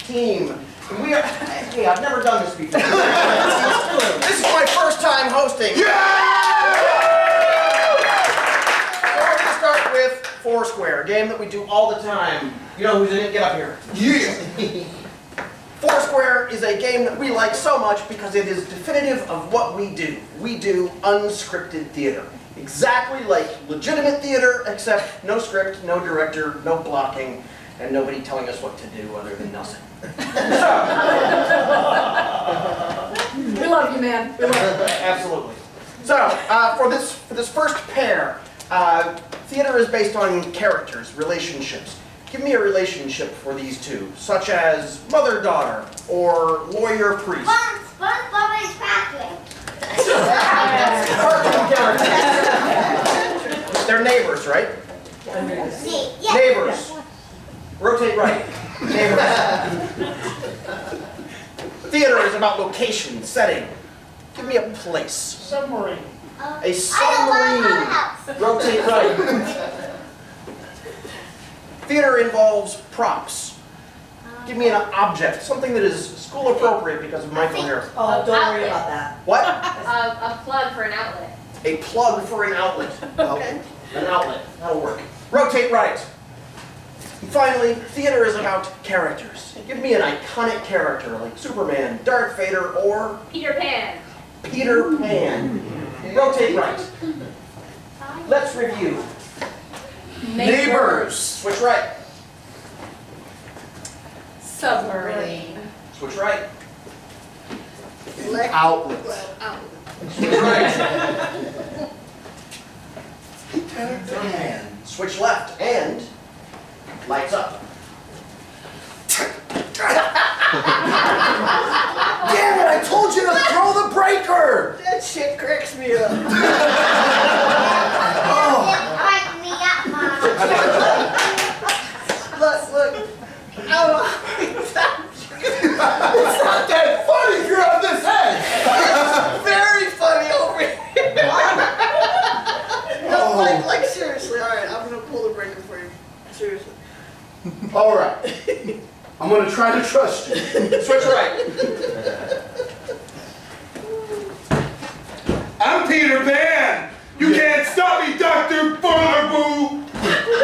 team. We are, hey, I've never done this before. This is my first time hosting. Yeah! So we're going to start with Foursquare, a game that we do all the time. You know who's in it? Get up here. Yeah! Foursquare is a game that we like so much because it is definitive of what we do. We do unscripted theater. Exactly like legitimate theater, except no script, no director, no blocking, and nobody telling us what to do other than nothing. We love you, man. We love you. Absolutely. So, for this first pair, theater is based on characters, relationships. Give me a relationship for these two, such as mother-daughter or lawyer-priest. SpongeBob is Patrick. Cartoon characters. They're neighbors, right? Yes. Neighbors. Rotate right. Neighbors. Theater is about location, setting. Give me a place. Submarine. A submarine. Rotate right. Theater involves props. Give me an object, something that is school appropriate because of Michael here. Oh, don't worry about that. What? A plug for an outlet. A plug for an outlet. Okay. An outlet. That'll work. Rotate right. And finally, theater is about characters. Give me an iconic character like Superman, Darth Vader, or Peter Pan. Peter Pan. Rotate right. Let's review. Neighbors! Switch right. Submarine. Switch right. Outlet. Switch right. Switch left and lights up. Damn it, I told you to throw the breaker! That shit cracks me up. Look. Oh. It's not that funny if you're on this end! Very funny over here. No, Oh. like seriously, alright, I'm gonna pull the breaker for you. Seriously. Alright. I'm gonna try to trust you. Switch right. I'm Peter Pan! You can't stop me, Dr. Boo!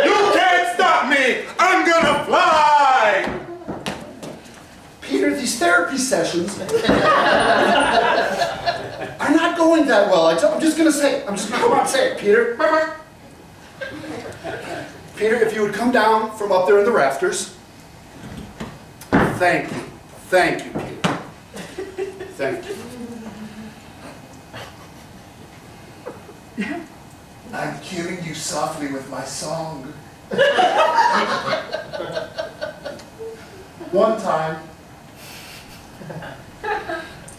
You can't stop me! I'm gonna fly! Peter, these therapy sessions are not going that well. I'm just gonna say it. I'm just gonna come out and say it, Peter. Peter, if you would come down from up there in the rafters. Thank you. Thank you, Peter. Thank you. I'm killing you softly with my song. One time.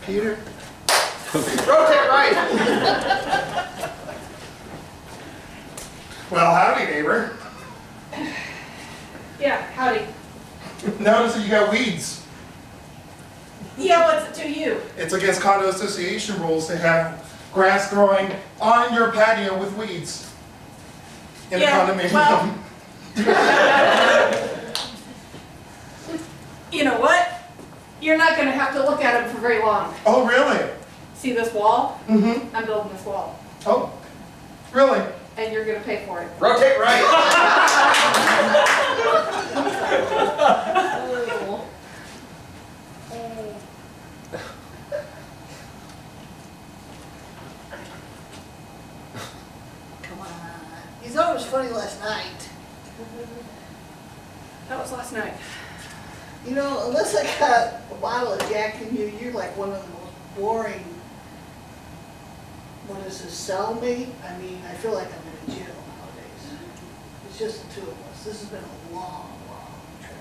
Peter. Rotate right. Well, howdy, neighbor. Yeah, howdy. Notice that you got weeds. Yeah, what's it to you? It's against condo association rules to have grass growing on your patio with weeds in a condominium. Well, you know what? You're not going to have to look at it for very long. Oh, really? See this wall? Mm-hmm. I'm building this wall. Oh, really? And you're going to pay for it. Rotate right. Come on. You thought it was funny last night. That was last night. You know, unless I got a bottle of Jack in you, you're like one of the most boring, what is this, cellmate? I mean, I feel like I'm in a jail nowadays. It's just the two of us. This has been a long, long trip.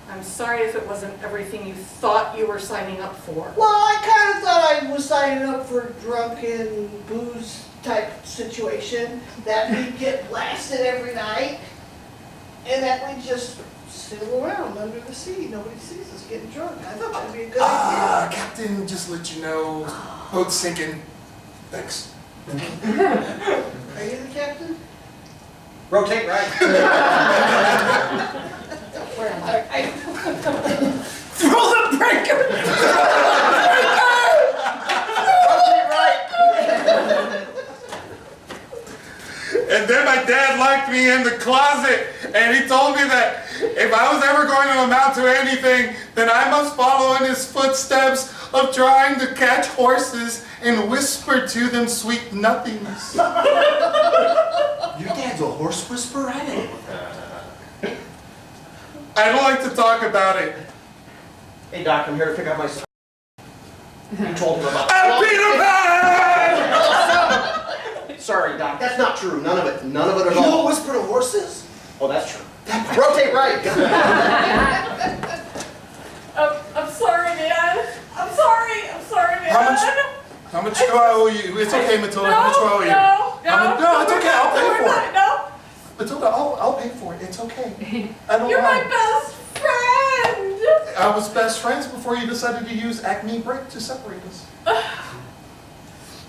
I'm sorry if it wasn't everything you thought you were signing up for. Well, I kind of thought I was signing up for a drunken booze type situation, that we get blasted every night, and that we just sail around under the sea. Nobody sees us getting drunk. I thought that'd be a good idea. Captain, just let you know, boat's sinking. Thanks. Are you the captain? Rotate right. Where am I? Throw the breaker! Right. And then my dad locked me in the closet, and he told me that if I was ever going to amount to anything, then I must follow in his footsteps of trying to catch horses and whisper to them sweet nothings. Your dad's a horse whisperer? I didn't. I don't like to talk about it. Hey, Doc, I'm here to pick up my son. You told him about I'm Peter Pan! Sorry, Doc, that's not true. None of it. None of it at You all. don't whisper to horses? Oh, that's true. Rotate right. I'm sorry, man. I'm sorry, man. How much do I owe you? It's okay, Matilda. How much do I owe you? No, it's okay. I'll pay for it. No, Matilda, I'll pay for it. It's okay. I don't you're my mind. best friend. I was best friends before you decided to use Acme Break to separate us.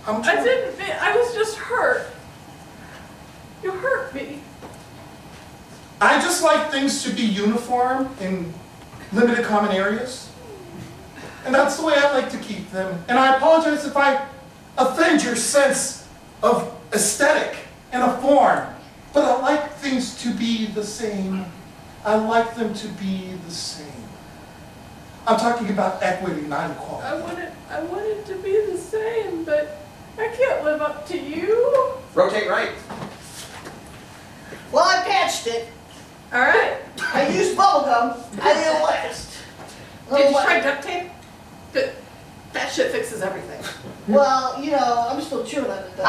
How much? I didn't mean, I was just hurt. You hurt me. I just like things to be uniform in limited common areas. And that's the way I like to keep them. And I apologize if I offend your sense of aesthetic and a form. But I like things to be the same. I like them to be the same. I'm talking about equity, not equality. I wanted to be the same, but I can't live up to you. Rotate right. Well, I patched it. All right. I used bubble gum. I didn't last. Did you try duct tape? Good. That shit fixes everything. Well, you know, I'm still chewing on it though.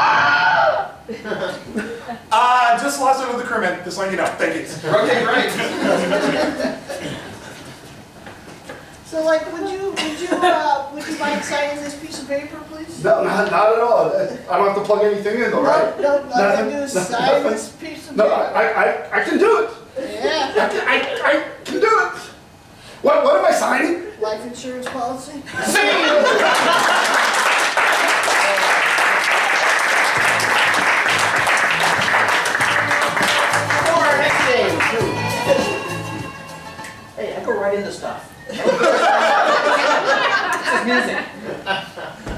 Just lost another crewman, just letting you know. Thank you. Rotate right. So, like, would you mind signing this piece of paper, please? No, not at all. I don't have to plug anything in though, right? No, all I Nothing? do is No, sign nothing? this piece of No, paper. I can do it. Yeah, I can do it. What am I signing? life insurance policy. For our next game. Hey, I go right into stuff. This is music.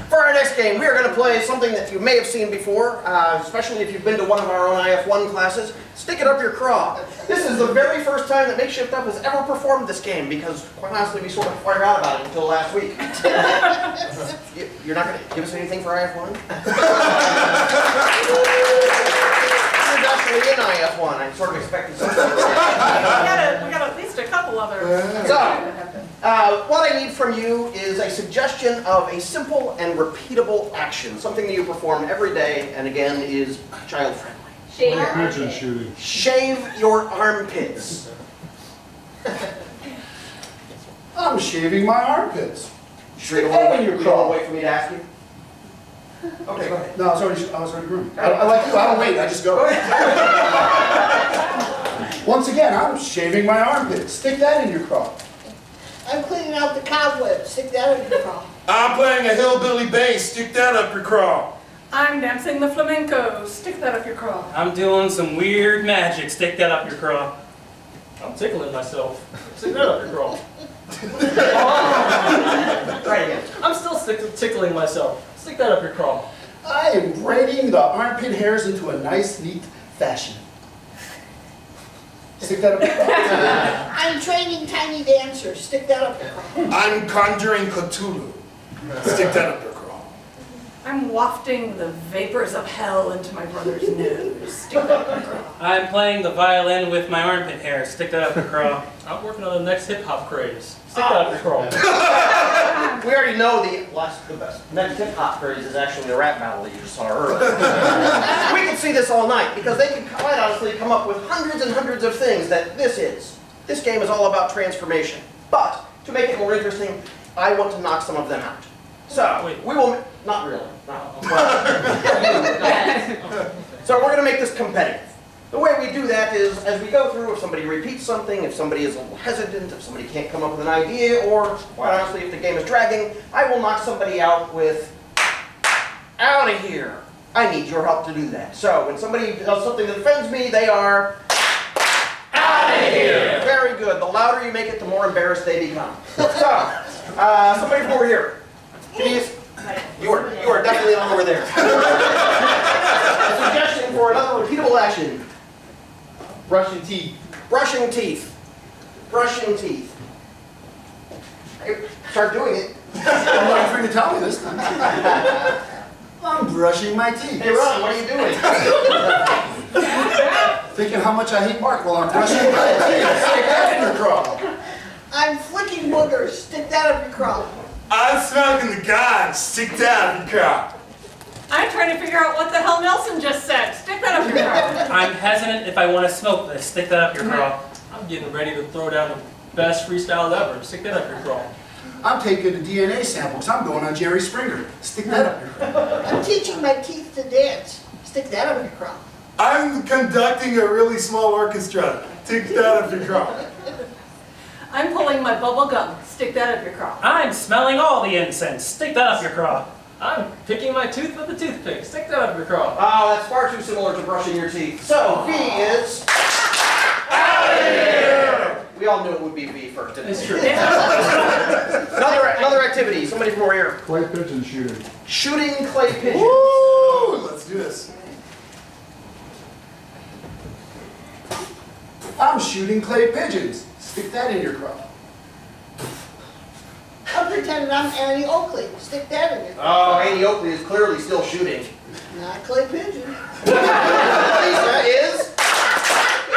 For our next game, we are going to play something that you may have seen before, especially if you've been to one of our own IF1 classes. Stick it up your craw. This is the very first time that Makeshift Up has ever performed this game because, quite honestly, we sort of forgot about it until last week. You're not going to give us anything for IF1? You're definitely in IF1. I sort of expected something. We got at least a couple other. So, what I need from you is a suggestion of a simple and repeatable action, something that you perform every day and again is child-friendly. Shave. Pigeon shooting. Shave your armpits. I'm shaving my armpits. Sure you Stick that in don't your want craw. to wait for me to ask you? Okay, go ahead. No, I was already groomed. I like you. I don't wait. I just go. Once again, I'm shaving my armpits. Stick that in your craw. I'm cleaning out the cobwebs. Stick that in your craw. I'm playing a hillbilly bass. Stick that up your craw. I'm dancing the flamenco. Stick that up your craw. I'm doing some weird magic. Stick that up your craw. I'm tickling myself. Stick that up your craw. Try again. I'm still tickling myself. Stick that up your craw. I am braiding the armpit hairs into a nice, neat fashion. Stick that up your craw. I'm training tiny dancers. Stick that up your craw. I'm conjuring Cthulhu. Stick that up your craw. I'm wafting the vapors of hell into my brother's nose. Stick that up your craw. I'm playing the violin with my armpit hair. Stick that up your craw. I'm working on the next hip hop craze. Stick that up your craw. We already know the best next hip hop craze is actually the rap battle that you just saw earlier. We could see this all night because they could quite honestly come up with hundreds and hundreds of things that this is. This game is all about transformation. But to make it more interesting, I want to knock some of them out. So Wait. we will not really. No. Well, so we're going to make this competitive. The way we do that is, as we go through, if somebody repeats something, if somebody is a little hesitant, if somebody can't come up with an idea, or, quite honestly, if the game is dragging, I will knock somebody out with, out of here. I need your help to do that. So, when somebody does something that offends me, they are, out of here. Very Very good. The louder you make it, the more embarrassed they become. So, somebody from over here. Please. You are definitely on over there. A suggestion for another repeatable action. Brushing teeth. Brushing teeth. Brushing teeth. Start doing it. I'm waiting for you to tell me this time. I'm brushing my teeth. Hey Ron, what are you doing? Thinking how much I hate Mark while I'm brushing my teeth. Stick that in your craw. I'm flicking boogers. Stick that up your craw. I'm smoking the gun. Stick that in your craw. I'm trying to figure out what the hell Nelson just said. Stick that up your craw. I'm hesitant if I want to smoke this. Stick that up your craw. I'm getting ready to throw down the best freestyle ever. Stick that up your craw. I'm taking a DNA sample because I'm going on Jerry Springer. Stick that up your craw. I'm teaching my teeth to dance. Stick that up your craw. I'm conducting a really small orchestra. Stick that up your craw. I'm pulling my bubble gum. Stick that up your craw. I'm smelling all the incense. Stick that up your craw. I'm picking my tooth with a toothpick. Stick that up your craw. Oh, that's far too similar to brushing your teeth. So, V is... Out of here! We all knew it would be V first, didn't we? It's true. Another activity. Somebody from over here. Clay pigeon shooting. Shooting clay pigeons. Woo! Let's do this. I'm shooting clay pigeons. Stick that in your craw. I'm pretending I'm Annie Oakley. Stick that in your craw. Oh, Annie Oakley is clearly still shooting. Not clay pigeon. Lisa is...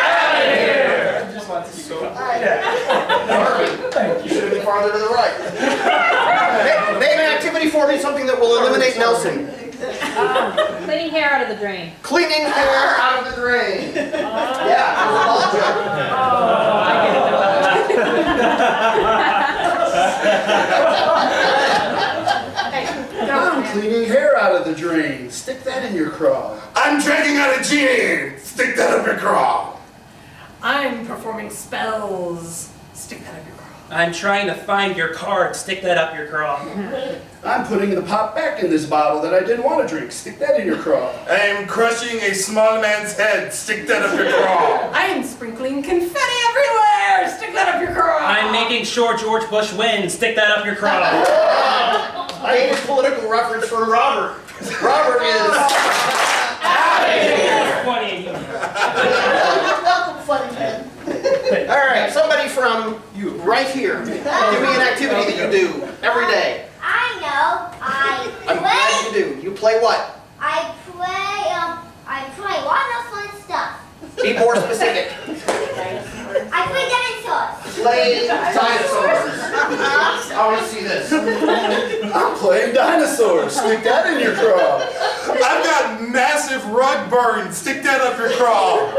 Out of here! I just want to keep going. All right. Thank you. Should have been farther to the right. Name an activity for me, something that will eliminate Nelson. Cleaning hair out of the drain. Cleaning hair out of the drain. Yeah, I'm cleaning hair out of the drain. Stick that in your craw. I'm drinking out of gin. Stick that up your craw. I'm performing spells. Stick that up your craw. I'm trying to find your card. Stick that up your craw. I'm putting the pop back in this bottle that I didn't want to drink. Stick that in your craw. I'm crushing a small man's head. Stick that up your craw. I'm sprinkling confetti everywhere. Stick that up your craw. I'm making sure George Bush wins. Stick that up your craw. I hate his political reference from Robert. Robert is... Out of here! Funny. Welcome, funny man. All right, somebody from you right here. Give me an activity that you do every day. I know. I'm glad you do. You play what? I play lots of fun stuff. Be more specific. I play dinosaurs. Play dinosaurs. I want to see this. I'm playing dinosaurs. Stick that in your craw. I've got massive rug burns. Stick that up your craw.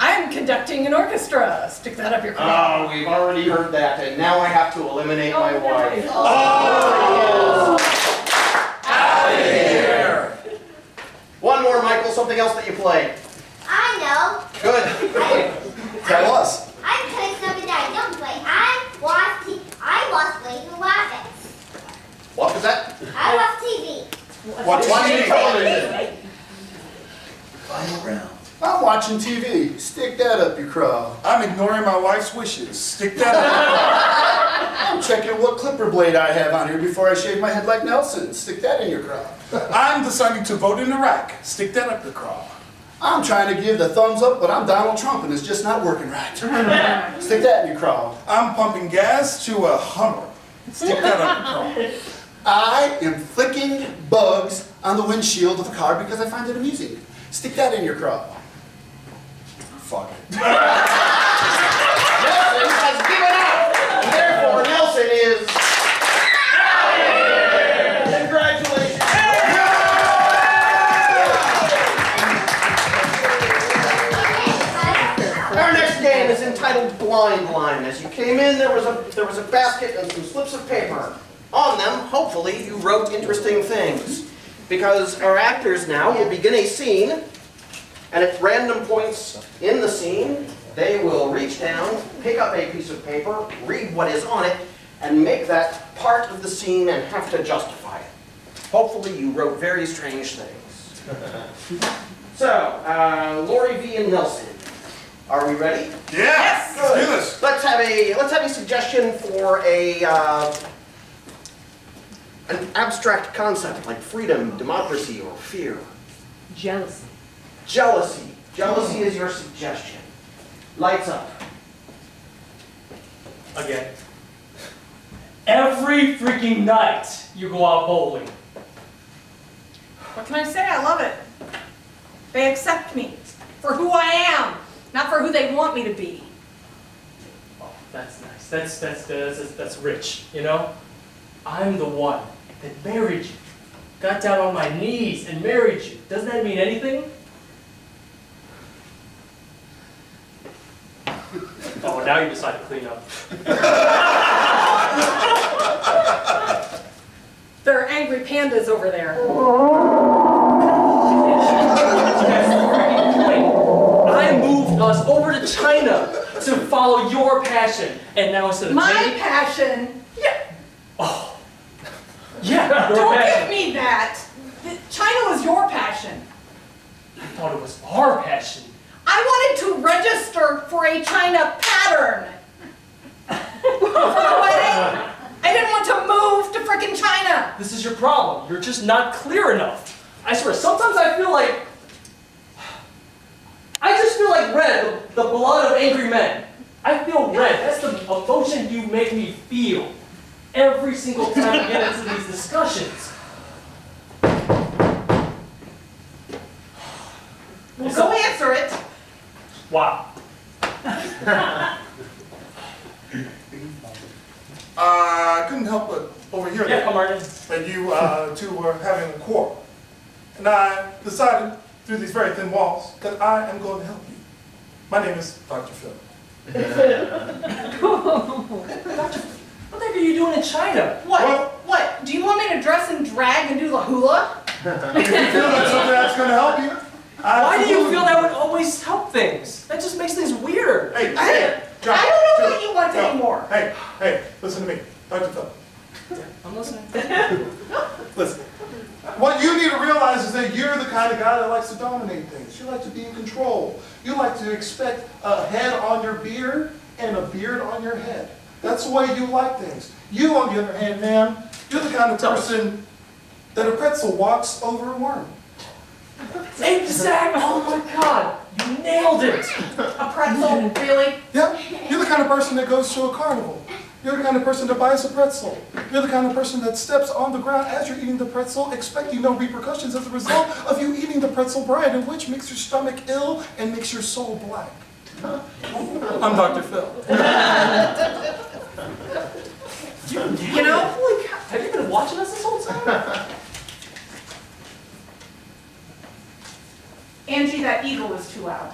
I'm conducting an orchestra. Stick that up your craw. Oh, we've already heard that, and now I have to eliminate my wife. Oh! Out of here! One more, Michael. Something else that you play. I know. Good. Tell us. I'm playing something that I don't play. I watch Laser Rabbits. What was that? I watch TV. Watching television. Final round. I'm watching TV. Stick that up your craw. I'm ignoring my wife's wishes. Stick that up your craw. I'm checking what clipper blade I have on here before I shave my head like Nelson. Stick that in your craw. I'm deciding to vote in Iraq. Stick that up your craw. I'm trying to give the thumbs up, but I'm Donald Trump and it's just not working right. Stick that in your craw. I'm pumping gas to a Hummer. Stick that up your craw. I am flicking bugs on the windshield of a car because I find it amusing. Stick that in your craw. Fuck it. Nelson has given up, and therefore Nelson is... Out of here! Congratulations. Our next game is entitled Blind Line. As you came in, there was a basket and some slips of paper. On them, hopefully, you wrote interesting things. Because our actors now will begin a scene, and at random points in the scene, they will reach down, pick up a piece of paper, read what is on it, and make that part of the scene and have to justify it. Hopefully you wrote very strange things. So, Lori V. and Nelson, Are we ready? Yeah, let's do this. Let's have a suggestion for an abstract concept like freedom, democracy, or fear. Jealousy. Jealousy. Jealousy is your suggestion. Lights up. Again. Every freaking night you go out bowling. What can I say? I love it. They accept me for who I am, not for who they want me to be. Oh, that's nice. That's rich, you know? I'm the one that married you. Got down on my knees and married you. Doesn't that mean anything? Oh, now you decide to clean up. There are angry pandas over there. That's the freaking point. I moved us over to China to follow your passion. And now instead of My Jenny- passion? Yeah. Oh. Yeah, your Don't passion. give me that. China was your passion. I thought it was our passion. I wanted to register for a China pattern for the wedding. I didn't want to move to frickin' China. This is your problem. You're just not clear enough. I swear, sometimes I feel like... I just feel like red, the blood of angry men. I feel red. That's the emotion you make me feel every single time we get into these discussions. Well, go answer it. Wow. I couldn't help but overhear Yeah, that. come right in. That you two were having a quarrel. And I decided, through these very thin walls, that I am going to help you. My name is Dr. Phil. What the heck are you doing in China? What? Well- What? Do you want me to dress in drag and do the hula? If you feel that's something that's going to help you, Why do you absolutely. feel that would always help things? That just makes things weird. Hey, I John, don't know John, what you want John. anymore. Hey, listen to me, Dr. Phil. I'm listening. Listen. What you need to realize is that you're the kind of guy that likes to dominate things. You like to be in control. You like to expect a head on your beard and a beard on your head. That's the way you like things. You, on the other hand, man, you're the kind of person that a pretzel walks over a worm. Exact. Oh my God. You nailed it. A pretzel? Really? Yeah, you're the kind of person that goes to a carnival. You're the kind of person that buys a pretzel. You're the kind of person that steps on the ground as you're eating the pretzel, expecting no repercussions as a result of you eating the pretzel bread, and which makes your stomach ill and makes your soul black. I'm Dr. Phil. You know? Holy cow. Have you been watching us this whole time? Angie, that eagle is too loud.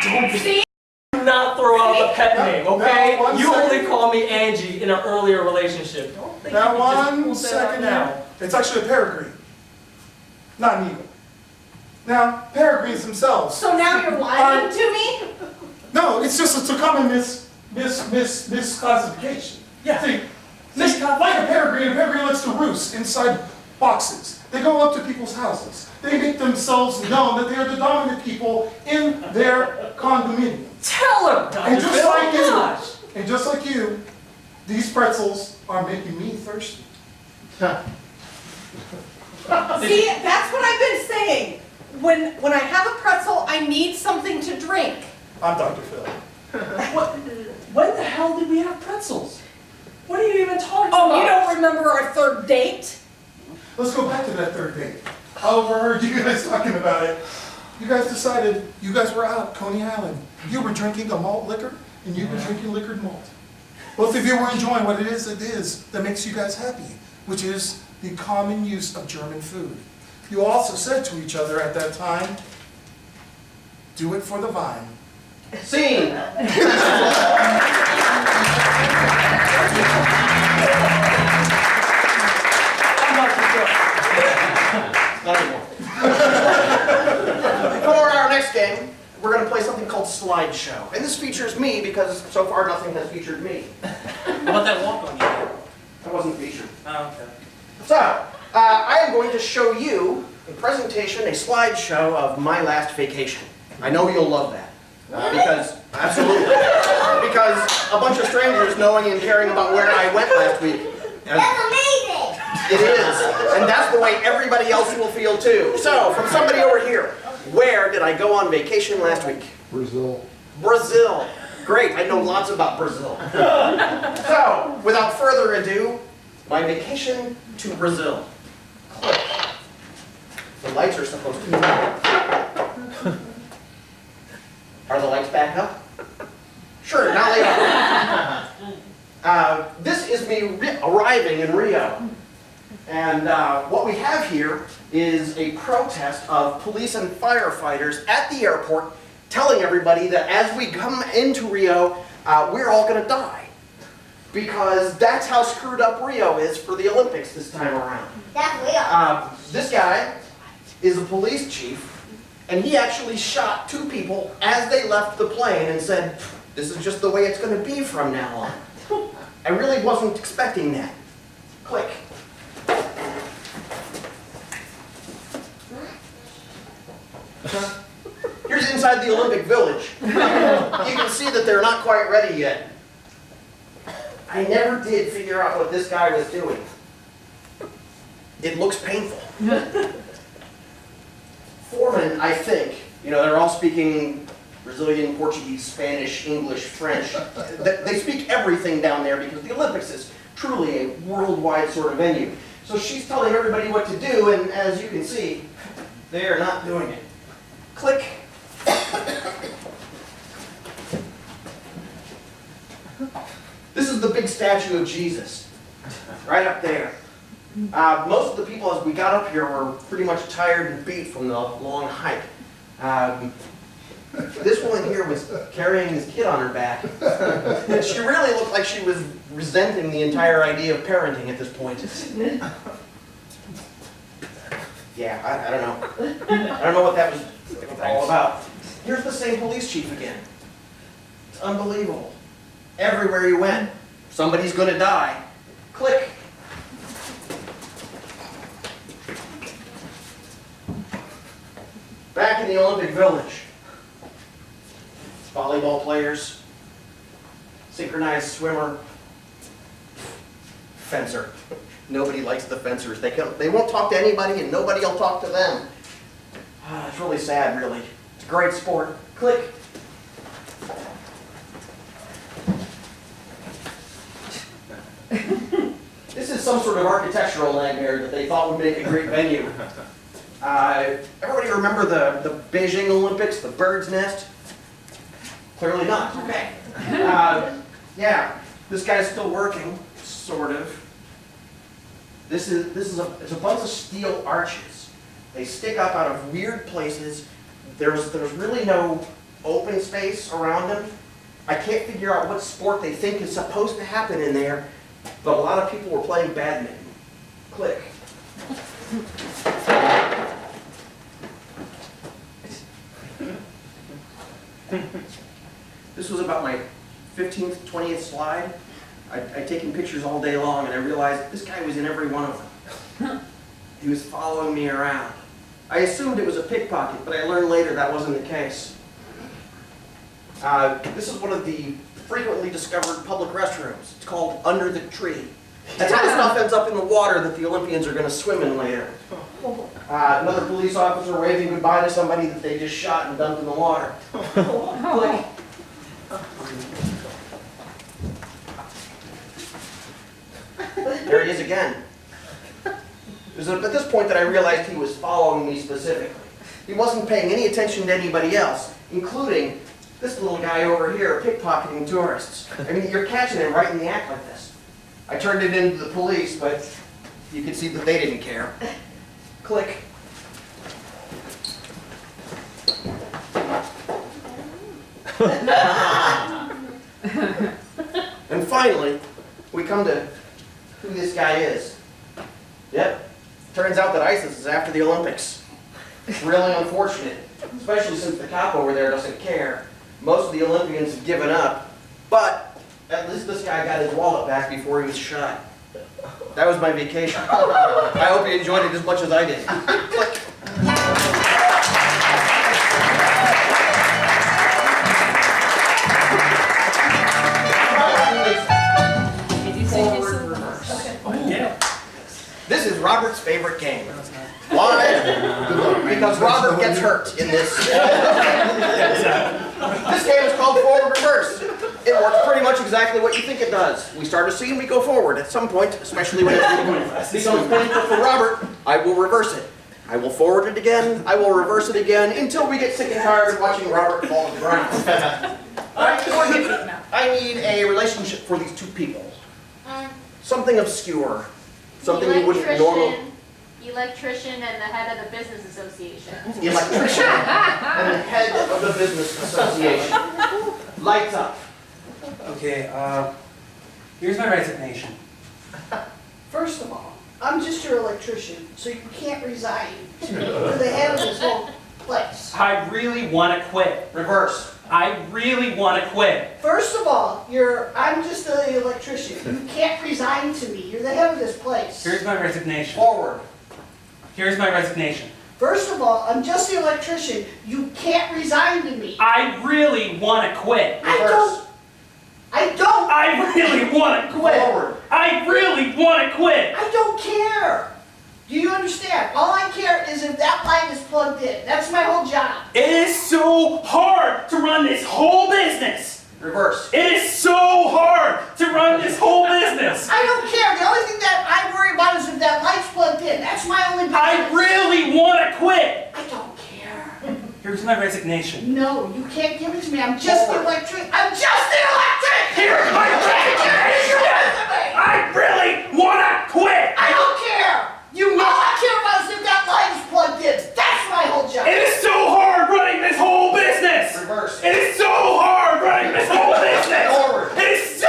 Don't see? Do not throw out the pet name, okay? No, one You second. only call me Angie in our earlier relationship. Don't think you Now, can just one pull that second out now. It's actually a peregrine, not an eagle. Now, peregrines themselves. So now you're lying to me? No, it's just a common misclassification. Yeah. See, like a peregrine likes to roost inside boxes. They go up to people's houses. They make themselves known that they are the dominant people in their condominium. Tell him, Dr. And just Phil. like you, Gosh. and just like you, these pretzels are making me thirsty. See, that's what I've been saying. When I have a pretzel, I need something to drink. I'm Dr. Phil. When the hell did we have pretzels? What are you even talking Oh, about? you don't remember our third date? Let's go back to that third date. I overheard you guys talking about it. You guys decided you guys were out at Coney Island. You were drinking a malt liquor, and you were drinking liquored malt. Both of you were enjoying what it is that makes you guys happy, which is the common use of German food. You also said to each other at that time, do it for the vine. Scene. Not anymore. For our next game, we're going to play something called Slideshow. And this features me because so far nothing has featured me. How about that walk on you? I wasn't featured. Oh, okay. So, I am going to show you, in presentation, a slideshow of my last vacation. I know you'll love that. Absolutely. Because a bunch of strangers knowing and caring about where I went last week. That's amazing! It is. And that's the way everybody else will feel too. So, from somebody over here, where did I go on vacation last week? Brazil. Brazil. Great, I know lots about Brazil. So, without further ado, my vacation to Brazil. The lights are supposed to be on. Are the lights back up? Sure, now they are. This is me arriving in Rio. And what we have here is a protest of police and firefighters at the airport telling everybody that as we come into Rio, we're all going to die. Because that's how screwed up Rio is for the Olympics this time around. That's real. This guy is a police chief, and he actually shot 2 people as they left the plane and said, this is just the way it's going to be from now on. I really wasn't expecting that. Click. Here's inside the Olympic Village. You can see that they're not quite ready yet. I never did figure out what this guy was doing. It looks painful. Foreman, I think, they're all speaking Brazilian, Portuguese, Spanish, English, French. They speak everything down there because the Olympics is truly a worldwide sort of venue. So she's telling everybody what to do, and as you can see, they are not doing it. Click. This is the big statue of Jesus, right up there. Most of the people as we got up here were pretty much tired and beat from the long hike. This woman here was carrying this kid on her back. And she really looked like she was resenting the entire idea of parenting at this point. Yeah, I don't know. I don't know what that was all about. Here's the same police chief again. It's unbelievable. Everywhere you went, somebody's going to die. Click. Back in the Olympic Village. Volleyball players, synchronized swimmer, fencer. Nobody likes the fencers. They won't talk to anybody and nobody will talk to them. It's really sad, really. It's a great sport. Click. This is some sort of architectural nightmare that they thought would make a great venue. Everybody remember the Beijing Olympics, the bird's nest? Clearly not. Okay. Yeah, this guy's still working, sort of. It's a bunch of steel arches. They stick up out of weird places. There's really no open space around them. I can't figure out what sport they think is supposed to happen in there, but a lot of people were playing badminton. Click. This was about my 15th, 20th slide. I'd taken pictures all day long and I realized this guy was in every one of them. He was following me around. I assumed it was a pickpocket, but I learned later that wasn't the case. This is one of the frequently discovered public restrooms. It's called Under the Tree. That's how the stuff ends up in the water that the Olympians are going to swim in later. Another police officer waving goodbye to somebody that they just shot and dumped in the water. Click. There he is again. It was at this point that I realized he was following me specifically. He wasn't paying any attention to anybody else, including this little guy over here pickpocketing tourists. I mean, you're catching him right in the act like this. I turned it into the police, but you could see that they didn't care. Click. And finally, we come to who this guy is. Yep. Turns out that ISIS is after the Olympics. It's really unfortunate, especially since the cop over there doesn't care. Most of the Olympians have given up, but at least this guy got his wallet back before he was shot. That was my vacation. I hope you enjoyed it as much as I did. Click. much exactly what you think it does. We start a scene, we go forward. At some point, especially when it becomes painful for Robert, I will reverse it. I will forward it again, I will reverse it again, until we get sick and tired of watching Robert fall to the ground. I need a relationship for these two people. Something obscure. Something you wouldn't normally... Electrician and the head of the business association. Electrician and the head of the business association. Lights up. Okay, here's my resignation. First of all, I'm just your electrician, so you can't resign to the head of this whole place. I really want to quit. Reverse. I really want to quit. First of all, I'm just the electrician. You can't resign to me. You're the head of this place. Here's my resignation. Forward. Here's my resignation. First of all, I'm just the electrician. You can't resign to me. I really want to quit. I don't. I really want to quit. Forward. I really want to quit. I don't care. Do you understand? All I care is if that light is plugged in. That's my whole job. It is so hard to run this whole business. Reverse. It is so hard to run this whole business. I don't care. The only thing that I worry about is if that light's plugged in. That's my only business. I really want to quit. I don't care. Here's my resignation. No, you can't give it to me. I'm just the electric. I'm just the electric! Here's my resignation. I really want to quit. I don't care. All I care about is if that light is plugged in. That's my whole job. It is so hard running this whole business. Reverse. It is so hard running this whole business. Forward. It is so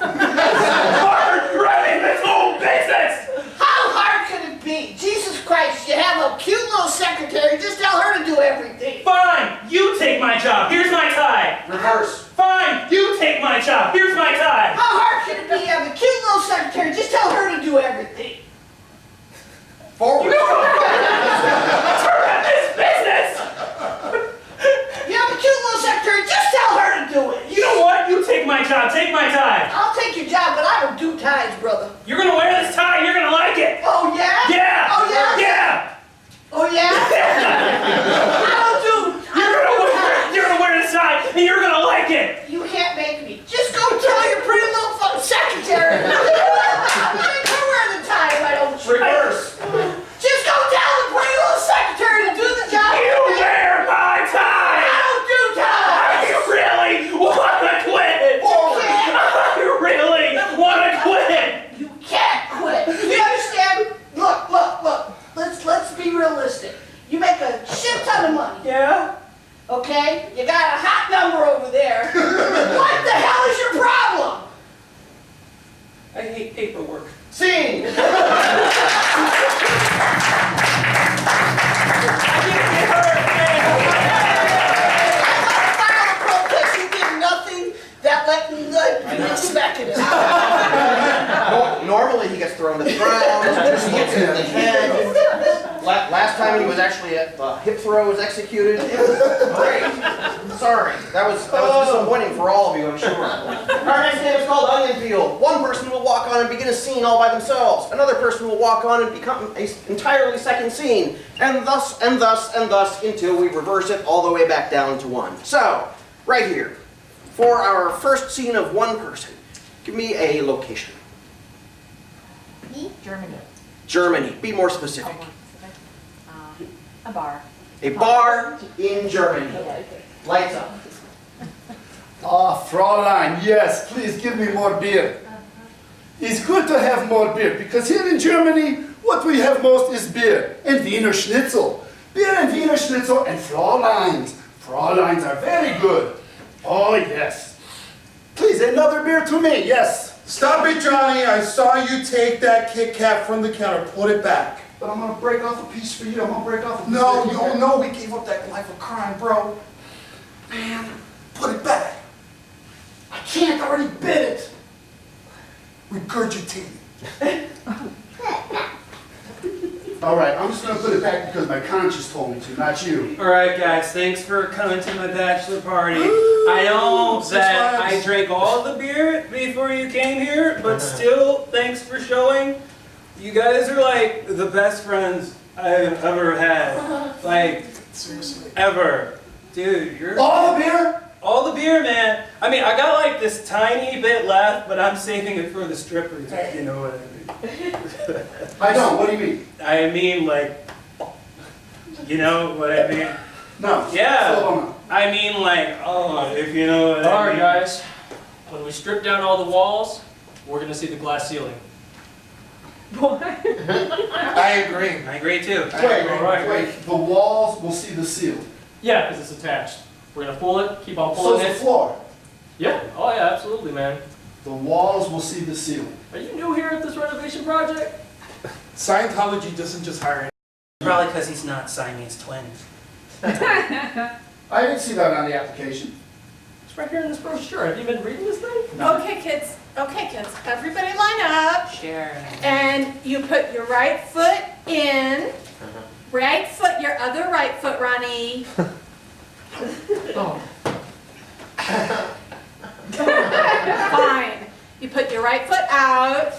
hard running this whole business. How hard could it be? Jesus Christ, you have a cute little secretary. Just tell her to do everything. Fine, you take my job. Here's my tie. Reverse. Fine, you take my job. Here's my tie. How hard can it be? You have a cute little secretary. Just tell her to do everything. Forward. Turn around this business. You have a cute little secretary. Just tell her to do it. You know what? You take my job. Take my tie. I'll take your job, but I don't do ties, brother. You're gonna wear this tie. And you're gonna like it. Oh, yeah? Yeah. Oh, yeah? Yeah. Oh, yeah? You're gonna wear this tie, and you're gonna like it. You can't make me. Just go tell your pretty little fucking secretary. I'll make her wear the tie if I don't shoot. Reverse. Just go tell the pretty little secretary to do the job. You wear my tie. I don't do ties. I really wanna quit. I really wanna quit. You can't quit. You understand? Look. Let's be realistic. You make a shit ton of money. Yeah? Okay? You got a hot number over there. What the hell is your problem? I hate paperwork. Scene. I can't get hurt, man. File a protest. You did nothing that let me be expected. Normally he gets thrown to the ground, he gets hit in the head. Last time he was actually at hip throw was executed. It was great. Sorry, that was disappointing for all of you, I'm sure. Our next game is called Onion Peel. One person will walk on and begin a scene all by themselves. Another person will walk on and become an entirely second scene, and thus and thus and thus until we reverse it all the way back down to one. So, right here, for our first scene of one person, give me a location. Germany. Germany. Be more specific. A bar. A bar in Germany. Lights up. Ah, Fräulein, yes, please give me more beer. It's good to have more beer, because here in Germany, what we have most is beer and Wiener Schnitzel. Beer and Wiener Schnitzel and Fräuleins. Fräuleins are very good. Oh, yes. Please, another beer to me, yes. Stop it, Johnny. I saw you take that Kit Kat from the counter. Put it back. But I'm going to break off a piece for you. I'm going to break off a piece No, for you. no, we gave up that life of crime, bro. Man, put it back. I can't, I already bit it. Regurgitate. All right, I'm just going to put it back because my conscience told me to, not you. Alright guys, thanks for coming to my bachelor party. I know that I drank all the beer before you came here, but still, thanks for showing. You guys are like the best friends I've ever had. Like, Seriously. ever. Dude, you're... All the beer? all the beer, man. I mean, I got like this tiny bit left, but I'm saving it for the strippers, if you know what I mean. I don't. What do you mean? I mean, like, you know what I mean? No. Yeah. Slow down. I mean, like, oh, if you know what I Alright, mean. guys. When we strip down all the walls, we're gonna see the glass ceiling. I agree. I agree too. Wait. The walls will see the ceiling. Yeah, because it's attached. We're gonna pull it, keep on So pulling is the it. floor. Yeah. Oh yeah, absolutely, man. The walls will see the ceiling. Are you new here at this renovation project? Scientology doesn't just hire. Probably because he's not Siamese twin. I didn't see that on the application. It's right here in this brochure. Have you been reading this thing? Okay, kids. Okay, kids. Everybody line up. Sharon. And you put your right foot in. Right foot, your other right foot, Ronnie. Oh. Fine. You put your right foot out.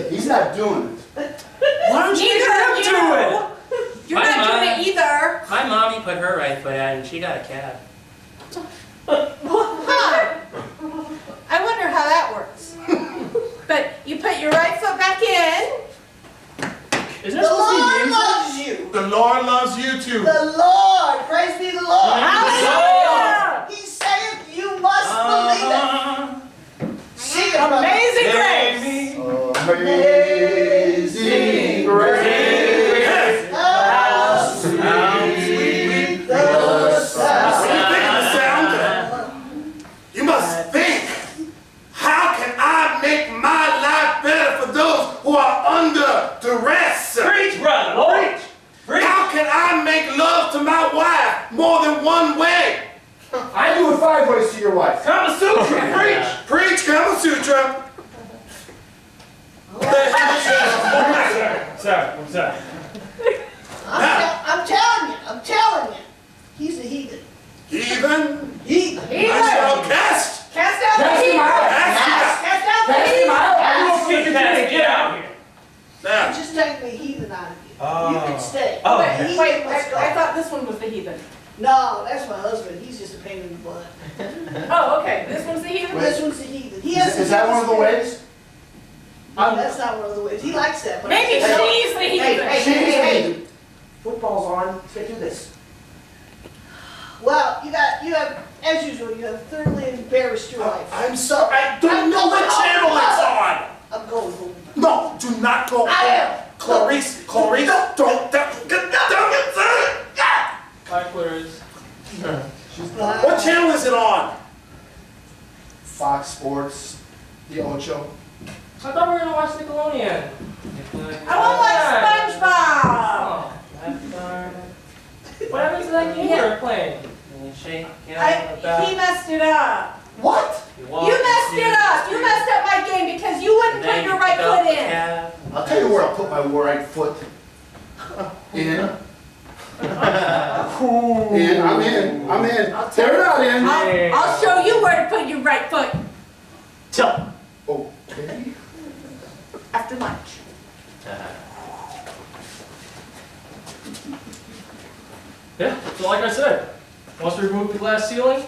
He's not doing it. Why don't you Neither let are him you. do it? You're My not mom- doing it either. My mommy put her right foot out and she got a cab. Huh. I wonder how that works. But you put your right foot back in. Isn't The that supposed to Lord be music? loves you. The Lord loves you too. The Lord, praise be the Lord. Hallelujah. He saith you must believe it. Sing it, brother. Amazing grace. Amazing grace. How sweet the sound. Think of the sound. You must think, how can I make my life better for those who are under duress? Preach, brother, preach! Preach! How can I make love to my wife more than one way? I do it 5 ways to your wife. Kama Sutra, preach! Preach Kama Sutra. Sorry. I'm telling you. He's a heathen. Heathen. Heathen. I shall cast. Cast out the heathen. Cast out the heathen. Get out here! Now, Just take the heathen out of you. You can stay. Oh. But Wait, heathen must go. I thought this one was the heathen. No, that's my husband. He's just a pain in the butt. Oh, okay. This one's the heathen. This one's the heathen. He has Is that one of the ways? No, that's not one of the ways. He likes that. But Maybe I- she's the heathen. She's Football's on, let's do this. Well, you have, as usual, you have thoroughly embarrassed your life. I'm sorry, I don't know what channel it's on. I'm going home. No, do not go. I am. Clarice, don't. Hi, Clarice. What channel is it on? Fox Sports, the Ocho. I thought we were gonna watch Nickelodeon. I want my SpongeBob. Oh, that's darn. What happened to that game we were playing? He messed it up. What? You messed it up. You messed up my game because you wouldn't put your right foot in. I'll tell you where I'll put my right foot. In. I'm in. They're not in. I'll show you where to put your right foot Tell. Okay. after lunch. Yeah, so like I said, once we remove the glass ceiling,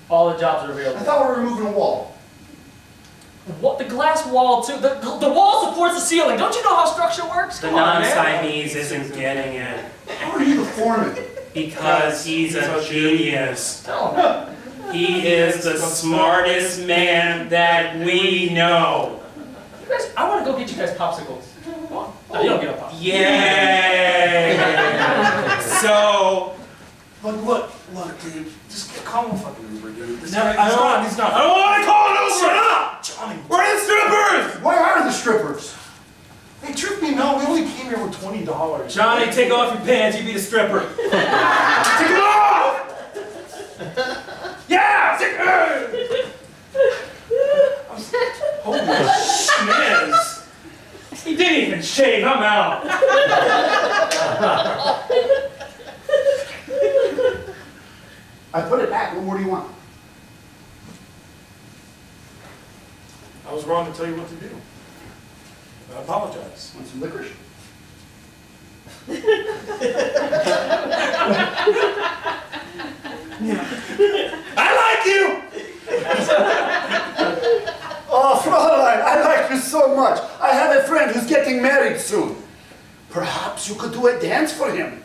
all the jobs are I available. thought we were removing a wall. What, the glass wall too? The wall supports the ceiling. Don't you know how structure works? The Come on, man. non-Siamese isn't getting it How are you the foreman? because he's a genius. Tell him. He is the smartest man that we know. You guys, I want to go get you guys popsicles. Come on. No, you don't get a popsicle. Yay! So, Look, dude. Just call him a fucking Uber, dude. This No, guy- I don't want- He's not. I don't want to call it over. Shut up, Johnny. We're the strippers! Where are the strippers? Hey, truth be known, we only came here with $20. Johnny, take off your pants. You be the stripper. Take it off! Yeah! Take Holy schniz. He didn't even shave. I'm out. I put it back. What more do you want? I was wrong to tell you what to do. I apologize. Want some licorice? getting married soon. Perhaps you could do a dance for him.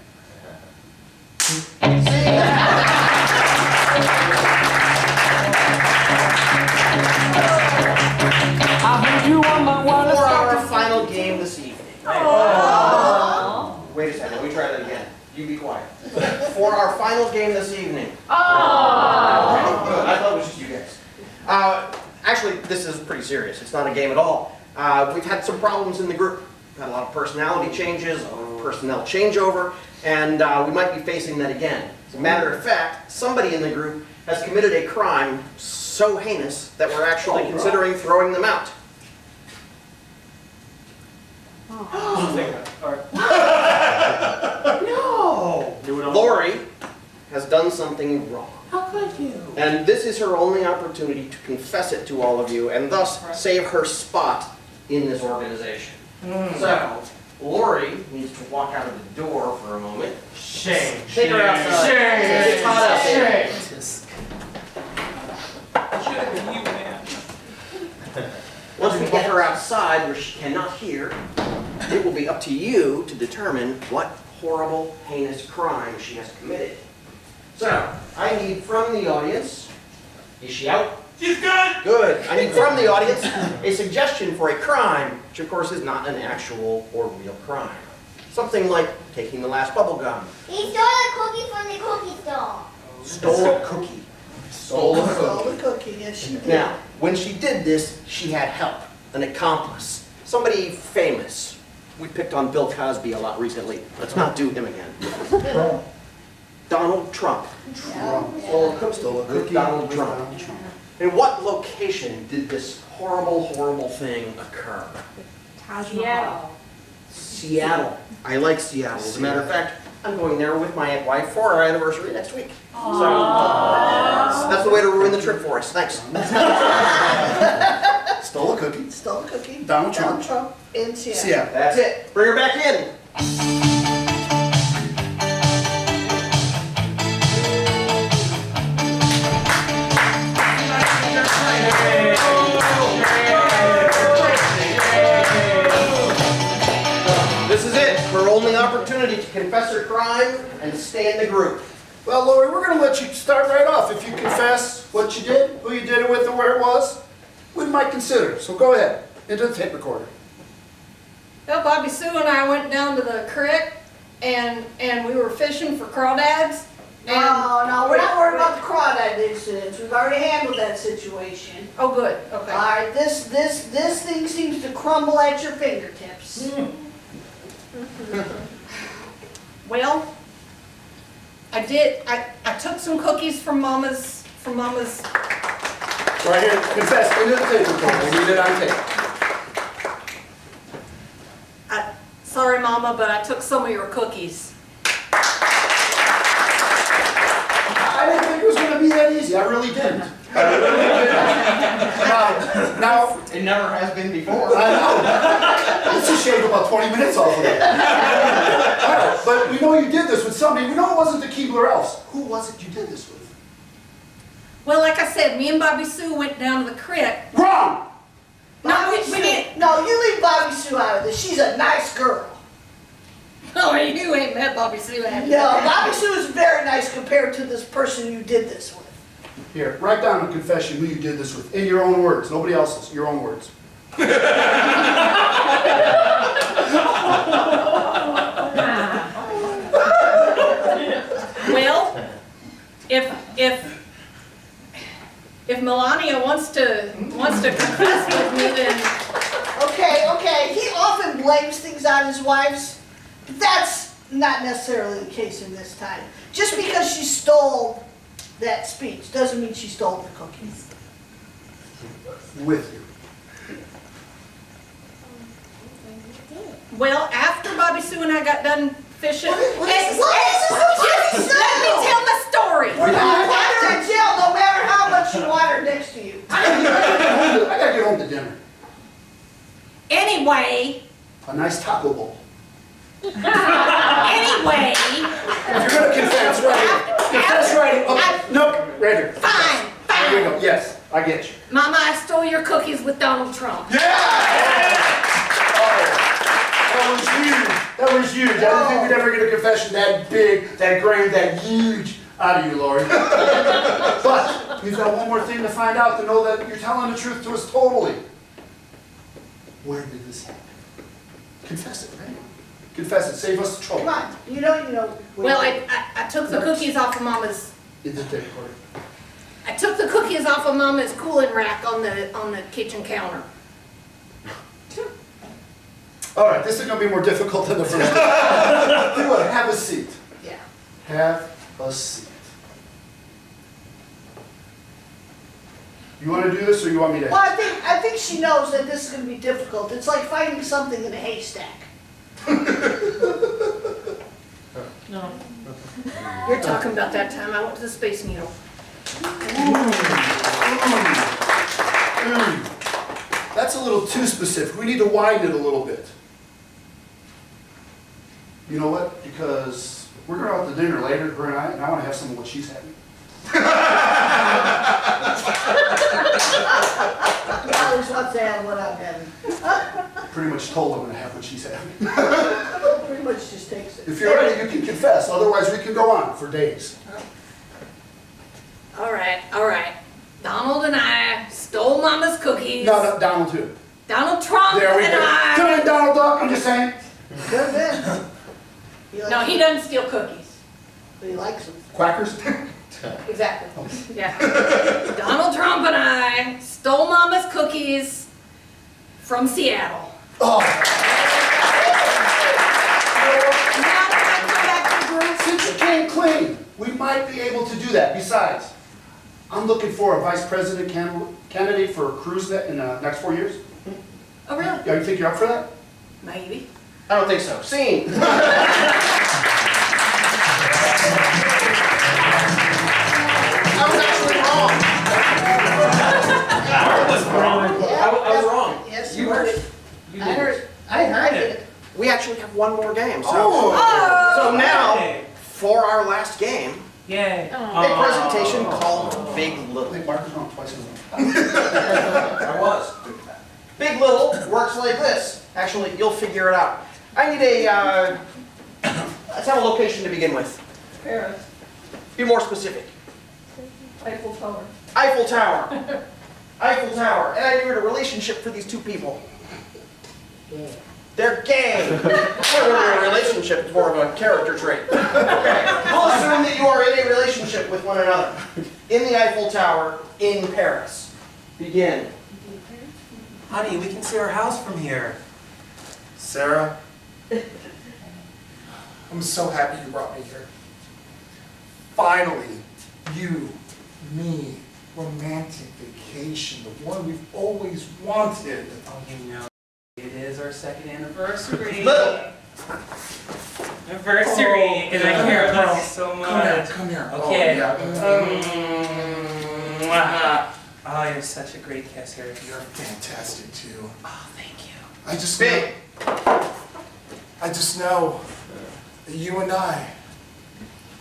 For our final game this evening. Wait a second, let me try that again. You be quiet. For our final game this evening. I thought it was just you guys. Actually, this is pretty serious. It's not a game at all. We've had some problems in the group. We've had a lot of personality changes, a lot of personnel changeover, and we might be facing that again. As a matter of fact, somebody in the group has committed a crime so heinous that we're actually considering throwing them out. No! Lori has done something wrong. How could you? And this is her only opportunity to confess it to all of you and thus save her spot in this organization. So, Lori needs to walk out of the door for a moment. Shame. Take her outside. It's hot out there. Should have been you, man. Once we get her outside where she cannot hear, it will be up to you to determine what horrible, heinous crime she has committed. So, I need from the audience, is she out? She's good! Good. I need from the audience a suggestion for a crime, which of course is not an actual or real crime. Something like taking the last bubble gum. He stole a cookie from the cookie store. Stole a cookie. Stole the cookie, yes she did. Now, when she did this, she had help, an accomplice, somebody famous. We picked on Bill Cosby a lot recently. Let's not do him again. Donald Trump. Stole a cookie. Donald Trump. In what location did this horrible, horrible thing occur? Seattle. Seattle. I like Seattle. As a matter of fact, I'm going there with my wife for our anniversary next week. So that's the way to ruin the trip for us. Thanks. Stole a cookie. Stole a cookie. Donald Trump. In Seattle. Seattle. That's it. Bring her back in. This is it. Her only opportunity to confess her crime and stay in the group. Well, Lori, we're going to let you start right off. If you confess what you did, who you did it with, and where it was, we might consider. So go ahead, into the tape recorder. Well, Bobby Sue and I went down to the creek and we were fishing for crawdads. No, we're not worried about the crawdad incidents. We've already handled that situation. Oh, good. Okay. All right, this thing seems to crumble at your fingertips. Well, I took some cookies from Mama's. Right here, confess into the tape recorder. We need it on tape. Sorry, Mama, but I took some of your cookies. I didn't think it was going to be that easy. I really didn't. Now, It never has been before. I know. Let's just shave about 20 minutes off of it. All right, but we know you did this with somebody. We know it wasn't the Keebler Elves. Who was it you did this with? Well, like I said, me and Bobby Sue went down to the creek. Wrong! No, we didn't. No, you leave Bobby Sue out of this. She's a nice girl. Oh, you ain't met Bobby Sue, have you? No, Bobby Sue is very nice compared to this person you did this with. Here, write down a confession who you did this with. In your own words. Nobody else's. Your own words. Well, if Melania wants to confess with me, then Okay, he often blames things on his wives, but that's not necessarily the case in this time. Just because she stole that speech doesn't mean she stole the cookies. With you. well, after Bobby Sue and I got done fishing, What is Just this? let me tell my story. You're not going to jail no matter how much you want her next to you. I gotta get home to dinner. Anyway, A nice taco bowl. anyway, If you're gonna confess, right here. Confess right here. Oh, nope, right here. fine. There you go. Yes, I get you. Mama, I stole your cookies with Donald Trump. Yeah! could ever get a confession that big, that grand, that huge out of you, Lori. But we've got one more thing to find out to know that you're telling the truth to us totally. Where did this happen? Confess it, right? Confess it. Save us the trouble. Come on, you know. Well, I took the cookies off of Mama's. Is it tape recorder? I took the cookies off of Mama's cooling rack on the kitchen counter. All right, this is going to be more difficult than the first one. Tell you what, have a seat. Yeah. Have a seat. You want to do this or you want me to? Well, I think she knows that this is going to be difficult. It's like finding something in a haystack. No. You're talking about that time I went to the Space Needle. That's a little too specific. We need to widen it a little bit. You know what? Because we're going out to dinner later, her and I want to have some of what she's having. I always want to have what I'm having. Pretty much told I'm going to have what she's having. Pretty much just takes it. If you're ready, you can confess. Otherwise, we can go on for days. All right. Donald and I stole Mama's cookies. No, Donald too. Donald Trump There we and go. I. Come in, Donald Duck. I'm just saying. Good then. No, he doesn't steal cookies. But he likes them. Quackers? Exactly. Yeah. Donald Trump and I stole Mama's cookies from Seattle. Oh. Now when I come back to the group, Since you came clean, we might be able to do that. Besides, I'm looking for a vice president candidate for a cruise net in the next 4 years. oh really? Yeah, you think you're up for that? Maybe. I don't think so. Scene. I was actually wrong. I was wrong. I was wrong. Yes, You you heard heard it. it. I heard it. We actually have one more game. So, Oh. so now, for our last game, Yay. a presentation called Big Little. I think Mark was wrong twice in a row. I was. Big Little works like this. Actually, you'll figure it out. I need a, let's have a location to begin with. Paris. Be more specific. Eiffel Tower. Eiffel Tower. Eiffel Tower. And I need a relationship for these two people. They're gay. It's not really a relationship, it's more of a character trait. Okay. We'll assume that you are in a relationship with one another. In the Eiffel Tower, in Paris. Begin. Honey, we can see our house from here. Sarah, I'm so happy you brought me here. Finally, you, me, romantic vacation, the one we've always wanted. Oh, you know, it is our second anniversary. Little. Anniversary, and I care about you so much. Come here. Okay. Oh, yeah. Oh, you're such a great kisser. You're fantastic too. Oh, thank you. I just Big. know that you and I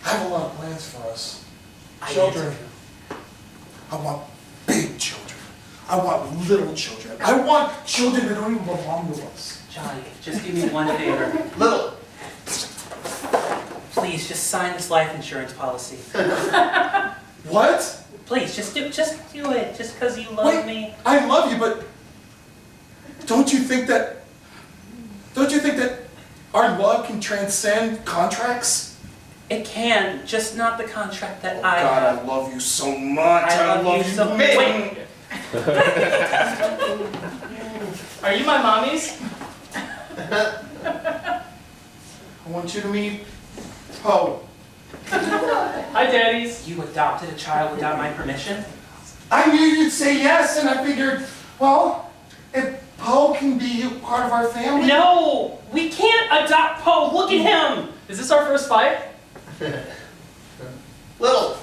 have a lot of plans for us. Children. I want big children. I want little children. I want children that don't even belong to us. Johnny, just give me one favor. Little. Please, just sign this life insurance policy. What? Please, just do it. Just because you love me. I love you, but don't you think that our love can transcend contracts? It can, just not the contract that Oh, I God, have. I love you so much. I love you so much. Wait. Are you my mommies? I want you to meet Poe. Hi, daddies. You adopted a child without my permission? I knew you'd say yes, and I figured, well, if Poe can be part of our family. No, we can't adopt Poe. Look at him. Is this our first fight? Little.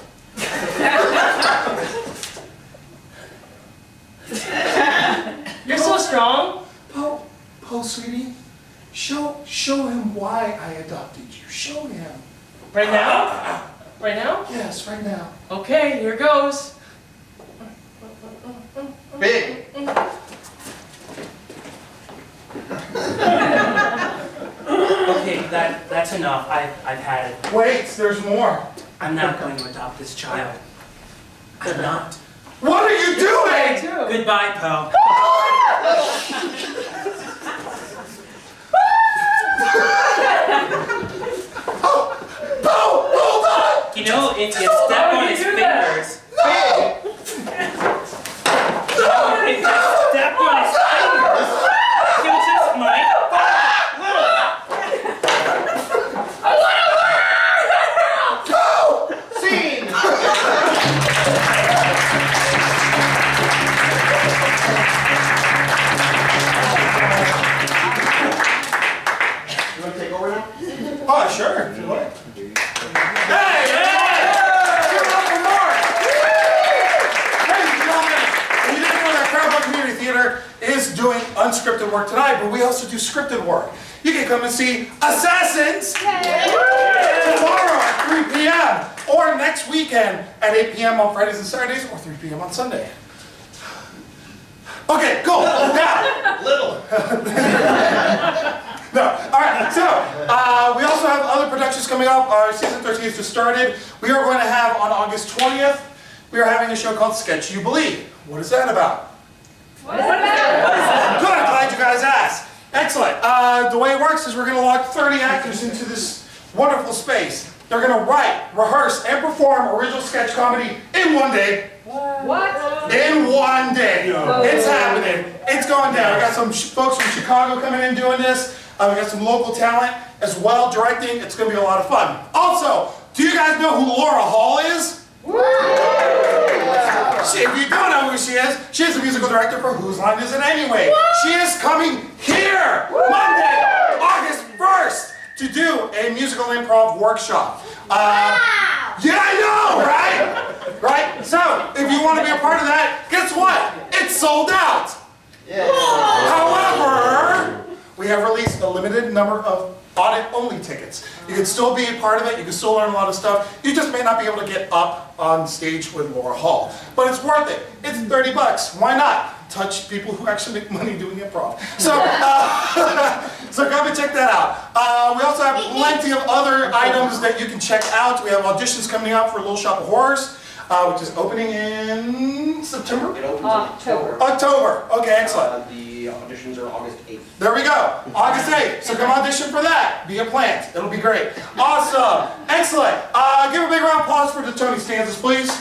You're so strong. Poe, sweetie, show him why I adopted you. Show him. Right now? Right now? Yes, right now. Okay, here goes. Big. Okay, that's enough. I've had it. Wait, there's more. I'm not going to adopt this child. I'm not. What are you doing? Goodbye, Poe. Poe, hold on! You know, if you step on his fingers. No! If you step on his fingers, you just might Scene! You want to take over now? Oh, sure, if you like. Hey! Give it up for Mark! Ladies and gentlemen, you didn't know that Crowdfund Community Theater is doing unscripted work tonight, but we also do scripted work. You can come and see Assassins tomorrow at 3 p.m. or next weekend at 8 p.m. on Fridays and Saturdays or 3 p.m. on Sunday. Okay, cool. Now, Little. no. All right. So we also have other productions coming up. Our season 13 has just started. We are going to have on August 20th. We are having a show called Sketch You Believe. What is that about? What is that? Good. I'm glad you guys asked. Excellent. The way it works is we're going to lock 30 actors into this wonderful space. They're going to write, rehearse, and perform original sketch comedy in one day. What? In one day. It's happening. It's going down. We got some folks from Chicago coming in doing this. We got some local talent as well directing. It's going to be a lot of fun. Also, do you guys know who Laura Hall is? If you don't know who she is the musical director for Whose Line Is It Anyway? She is coming here Monday, August 1st to do a musical improv workshop. Yeah, I know, right? Right? So, if you want to be a part of that, guess what? It's sold out. Yeah. However, we have released a limited number of audit-only tickets. You can still be a part of it. You can still learn a lot of stuff. You just may not be able to get up on stage with Laura Hall. But it's worth it. It's $30. Why not? Touch people who actually make money doing improv. So, so come and check that out. We also have plenty of other items that you can check out. We have auditions coming up for Little Shop of Horrors, which is opening in September? It opens in October. October. Okay, excellent. The auditions are August 8th. There we go. August 8th. So come audition for that. Be a plant. It'll be great. Awesome. Excellent. Give a big round of applause for the Tony Stanzas, please.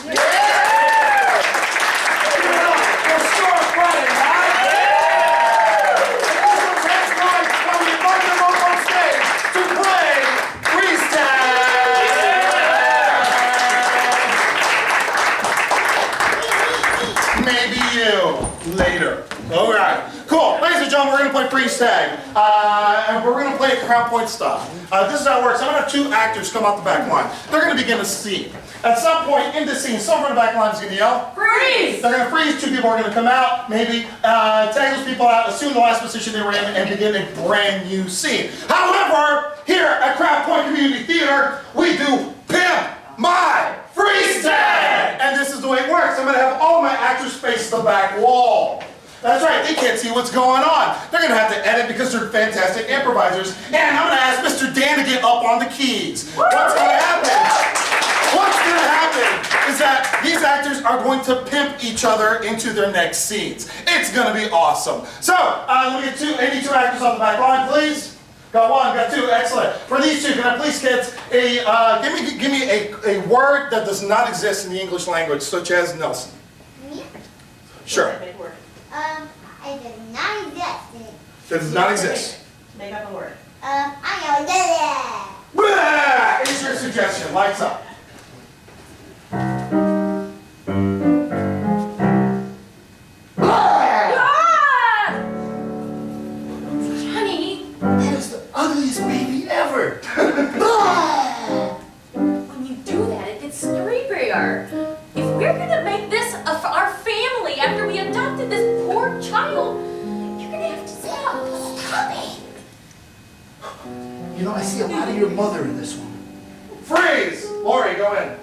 Maybe you later. All right. Cool. Ladies and gentlemen, we're going to play freeze tag. And we're going to play it Crown Point style. This is how it works. I'm going to have two actors come out the back line. They're going to begin a scene. At some point in the scene, someone from the back line is going to yell, Freeze! They're going to freeze. Two people are going to come out, maybe tag those people out, assume the last position they were in, and begin a brand new scene. However, here at Crown Point Community Theater, we do Pimp My Freeze Tag! And this is the way it works. I'm going to have all my actors face the back wall. That's right, they can't see what's going on. They're going to have to edit because they're fantastic improvisers. And I'm going to ask Mr. Dan to get up on the keys. What's going to happen? What's going to happen is that these actors are going to pimp each other into their next scenes. It's going to be awesome. So, let me get 82 actors on the back line, please. Got one, got two, excellent. For these two, can I please get give me a word that does not exist in the English language, such as Nelson? Me? Sure. It does not exist. That does not exist. Make up a word. I know that. Blah! Is your suggestion? Lights up. Honey, That is the ugliest baby ever. When you do that, it gets creepier. If we're gonna make this our family after we adopted this poor child, you're gonna have to stop. Stop it. You know, I see a lot of your mother in this one. Freeze! Lori, go in.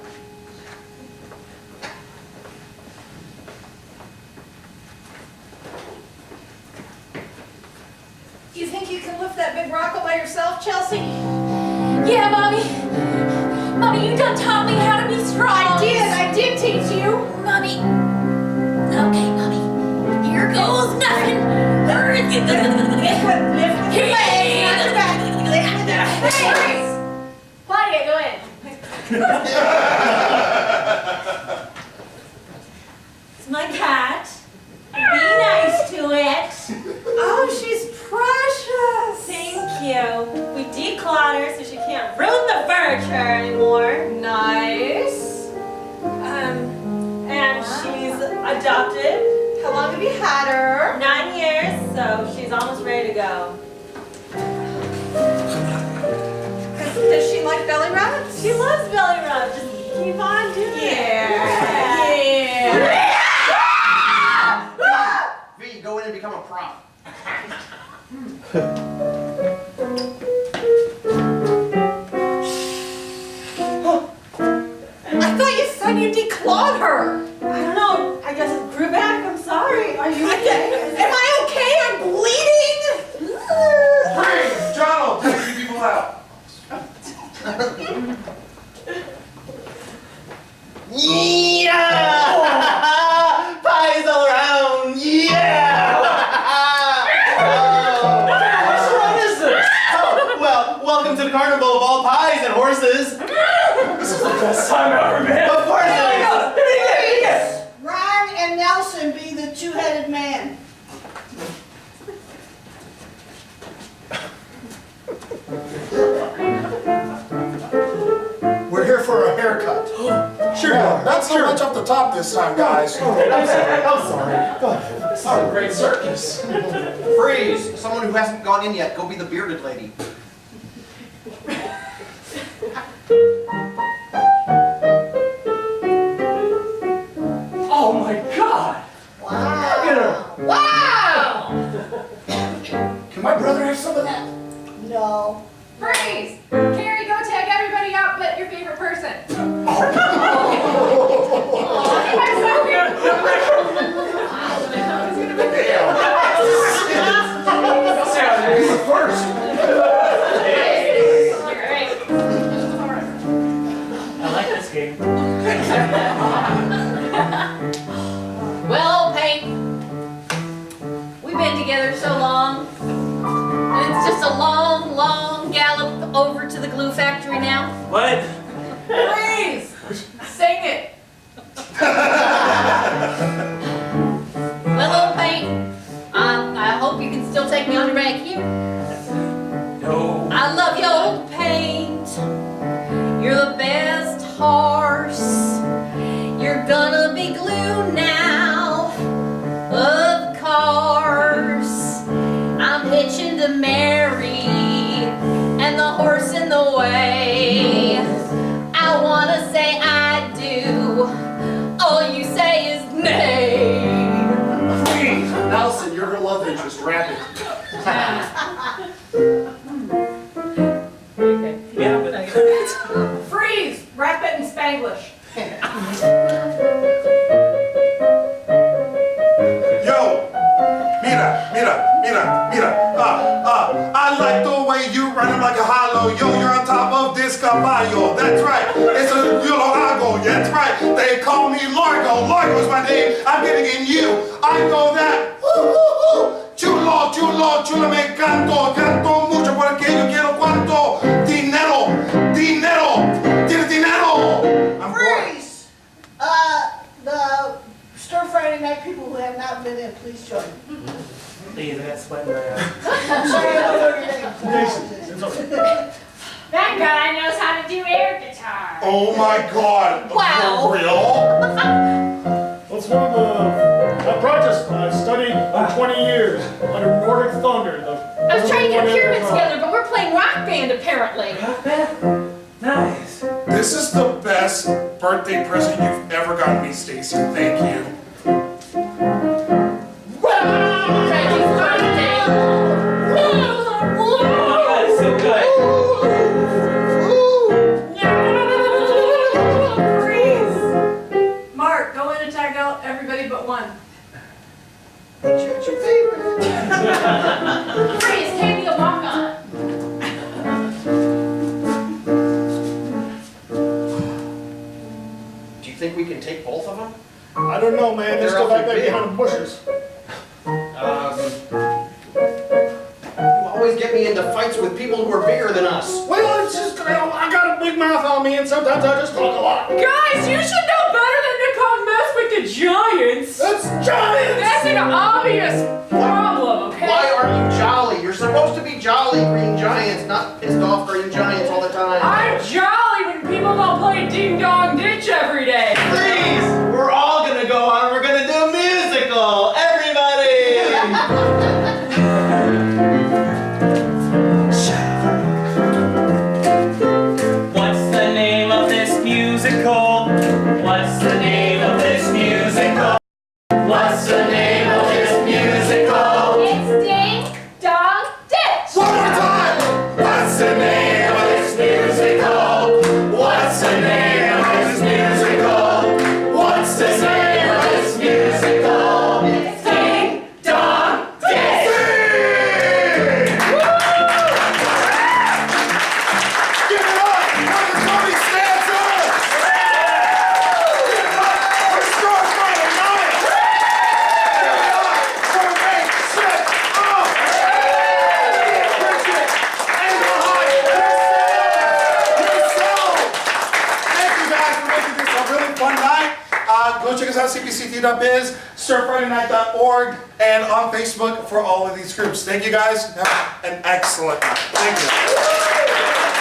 you think you can lift that big rock all by yourself, Chelsea? Yeah, Mommy. Mommy, you done taught me how to be strong. I did teach you. Mommy. Okay, Mommy. Here goes nothing. Claudia, go in. It's my cat. Be nice to it. Oh, she's precious. Thank you. We declutter so she can't ruin the furniture anymore. Nice. And she's adopted. How long have you had her? 9 years, so she's almost ready to go. Does she like belly rubs? She loves belly rubs. Just keep on doing it. Yeah. V, go in and become a prop. I thought you said you declawed her. I don't know. I guess it grew back. I'm sorry. Are you okay? Am I okay? I'm bleeding. Freeze! John, take you people out. Yeah! Pies all around! Yeah! What is this? Oh, well, welcome to the carnival of all pies and horses. This is the best time ever, man. Of course it is. Ron and Nelson be the two-headed man. We're here for a haircut. Sure. Yeah, not so much up the top this time, guys. I'm sorry. Go ahead. This is a great circus. Freeze! Someone who hasn't gone in yet, go be the bearded lady. Oh my God! Wow. Can my brother have some of that? No. Freeze! Carrie, go tag everybody out but your favorite person. First. I like this game. Well, Pink, we've been together so long, and it's just a long, long gallop over to the glue factory now. What? Please sing it. Well, old Pink, I hope you can still take me on your back here. No. I love you, old Paint. You're the best horse. You're gonna be glue now, of course. I'm hitching to Mary, and the horse in the way. I wanna say I do. All you say is nay. Please, Nelson, you're her love interest. Rap it. Yeah, but I Freeze. Rap it in Spanglish. Yo! Mira. I like the way you run like a hollow. Yo, you're on top of this caballo. That's right. It's a yo lo hago. That's right. They call me Largo. Largo is my name. I'm getting in you. I know that. Chulo, me encanto. Canto mucho porque yo quiero cuánto. Dinero. Tienes dinero. I'm bored. Freeze! The Stir Friday Night people who have not been in, please join. Please, I got sweat in my eye. I'm sorry, I don't know your name. That guy knows how to do air guitar. Oh my God. Wow. For real? That's one of the projects I studied for 20 years under Nordic Thunder. I was trying to get a pyramid together, but we're playing rock band apparently. Nice. This is the best birthday present you've ever gotten me, Stacy. Thank you. God, it's so good. Freeze! Mark, go in and tag out everybody but one. It's your favorite. Freeze, hand me a walk-on. can take both of them? I don't know, man. They're They're still back awfully there big. behind the bushes. You always get me into fights with people who are bigger than us. Well, it's just, I got a big mouth on me, and sometimes I just talk a lot. Guys, you should know better than to come mess with the giants. That's giants! That's an obvious problem, okay? Why are you jolly? You're supposed to be jolly green giants, not pissed off green giants all the time. I'm jolly when people don't play ding dong ditch every day. Please, we're all gonna go on and we're gonna do a musical. Everybody! What's the name of this musical? What's the name of this musical? What's the name of this musical? It's ding dong ditch. One more time! What's the name of this musical? What's the name of this musical? What's the name of this musical? It's ding dong ditch. Give it up for the Tony Stanzas! Give it up for Star Friday Night! Give it up for Makeshift Up! Bridget and the High yourself! Thank you guys for making this a really fun night. Go check us out, CPCT.biz, StarFridayNight.org, and on Facebook for all of these groups. Thank you guys. Have an excellent night. Thank you.